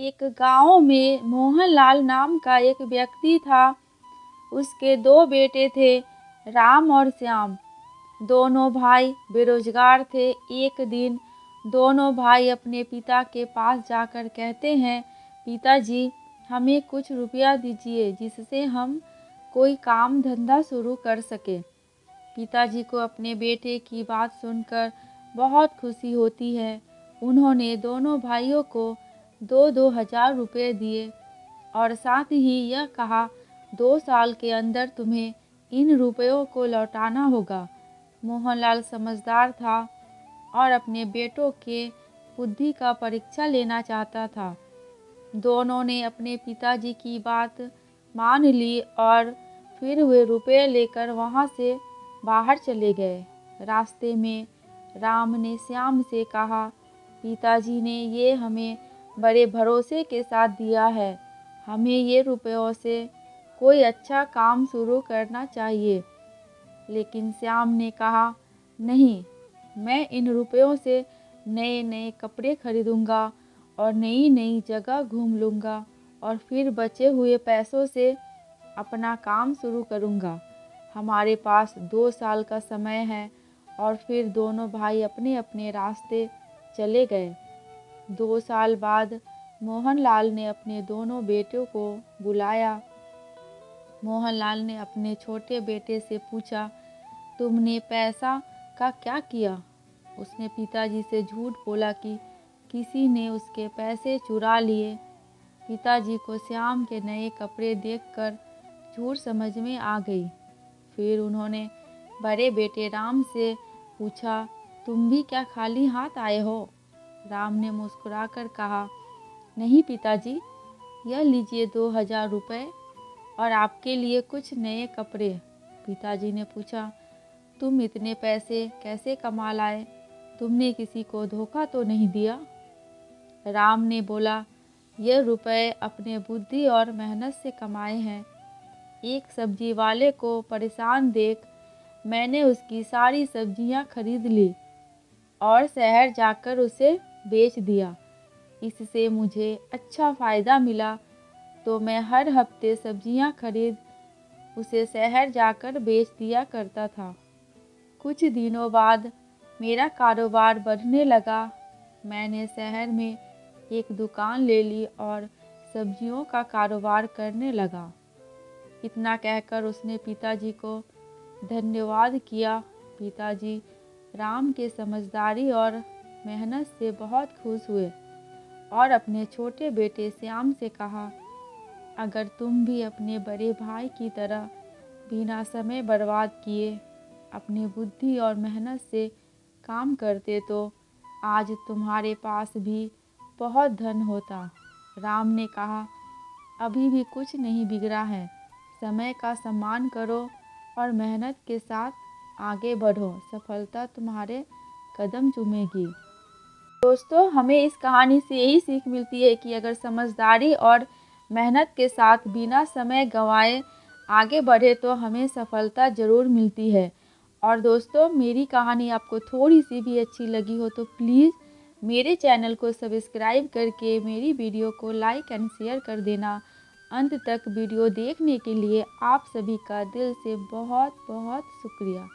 एक गांव में मोहनलाल नाम का एक व्यक्ति था। उसके दो बेटे थे, राम और श्याम। दोनों भाई बेरोजगार थे। एक दिन दोनों भाई अपने पिता के पास जाकर कहते हैं, पिताजी हमें कुछ रुपया दीजिए जिससे हम कोई काम धंधा शुरू कर सके। पिताजी को अपने बेटे की बात सुनकर बहुत खुशी होती है। उन्होंने दोनों भाइयों को 2,000 रुपये दिए और साथ ही यह कहा, 2 साल के अंदर तुम्हें इन रुपयों को लौटाना होगा। मोहनलाल समझदार था और अपने बेटों के बुद्धि का परीक्षा लेना चाहता था। दोनों ने अपने पिताजी की बात मान ली और फिर वे रुपये लेकर वहाँ से बाहर चले गए। रास्ते में राम ने श्याम से कहा, पिताजी ने ये हमें बड़े भरोसे के साथ दिया है। हमें ये रुपयों से कोई अच्छा काम शुरू करना चाहिए। लेकिन श्याम ने कहा, नहीं, मैं इन रुपयों से नए नए कपड़े खरीदूंगा और नई नई जगह घूम लूँगा और फिर बचे हुए पैसों से अपना काम शुरू करूँगा। हमारे पास 2 साल का समय है। और फिर दोनों भाई अपने अपने रास्ते चले गए। 2 साल बाद मोहनलाल ने अपने दोनों बेटों को बुलाया। मोहनलाल ने अपने छोटे बेटे से पूछा, तुमने पैसा का क्या किया? उसने पिताजी से झूठ बोला कि किसी ने उसके पैसे चुरा लिए। पिताजी को श्याम के नए कपड़े देखकर झूठ समझ में आ गई। फिर उन्होंने बड़े बेटे राम से पूछा, तुम भी क्या खाली हाथ आए हो? राम ने मुस्कुराकर कहा, नहीं पिताजी, यह लीजिए 2,000 रुपये और आपके लिए कुछ नए कपड़े। पिताजी ने पूछा, तुम इतने पैसे कैसे कमा लाए? तुमने किसी को धोखा तो नहीं दिया? राम ने बोला, यह रुपए अपने बुद्धि और मेहनत से कमाए हैं। एक सब्जी वाले को परेशान देख मैंने उसकी सारी सब्जियां खरीद ली और शहर जाकर उसे बेच दिया। इससे मुझे अच्छा फ़ायदा मिला तो मैं हर हफ्ते सब्जियां खरीद उसे शहर जाकर बेच दिया करता था। कुछ दिनों बाद मेरा कारोबार बढ़ने लगा। मैंने शहर में एक दुकान ले ली और सब्जियों का कारोबार करने लगा। इतना कहकर उसने पिताजी को धन्यवाद किया। पिताजी राम के समझदारी और मेहनत से बहुत खुश हुए और अपने छोटे बेटे श्याम से कहा, अगर तुम भी अपने बड़े भाई की तरह बिना समय बर्बाद किए अपनी बुद्धि और मेहनत से काम करते तो आज तुम्हारे पास भी बहुत धन होता। राम ने कहा, अभी भी कुछ नहीं बिगड़ा है। समय का सम्मान करो और मेहनत के साथ आगे बढ़ो। सफलता तुम्हारे कदम चूमेगी। दोस्तों, हमें इस कहानी से यही सीख मिलती है कि अगर समझदारी और मेहनत के साथ बिना समय गंवाए आगे बढ़े तो हमें सफलता ज़रूर मिलती है। और दोस्तों, मेरी कहानी आपको थोड़ी सी भी अच्छी लगी हो तो प्लीज़ मेरे चैनल को सब्सक्राइब करके मेरी वीडियो को लाइक एंड शेयर कर देना। अंत तक वीडियो देखने के लिए आप सभी का दिल से बहुत बहुत शुक्रिया।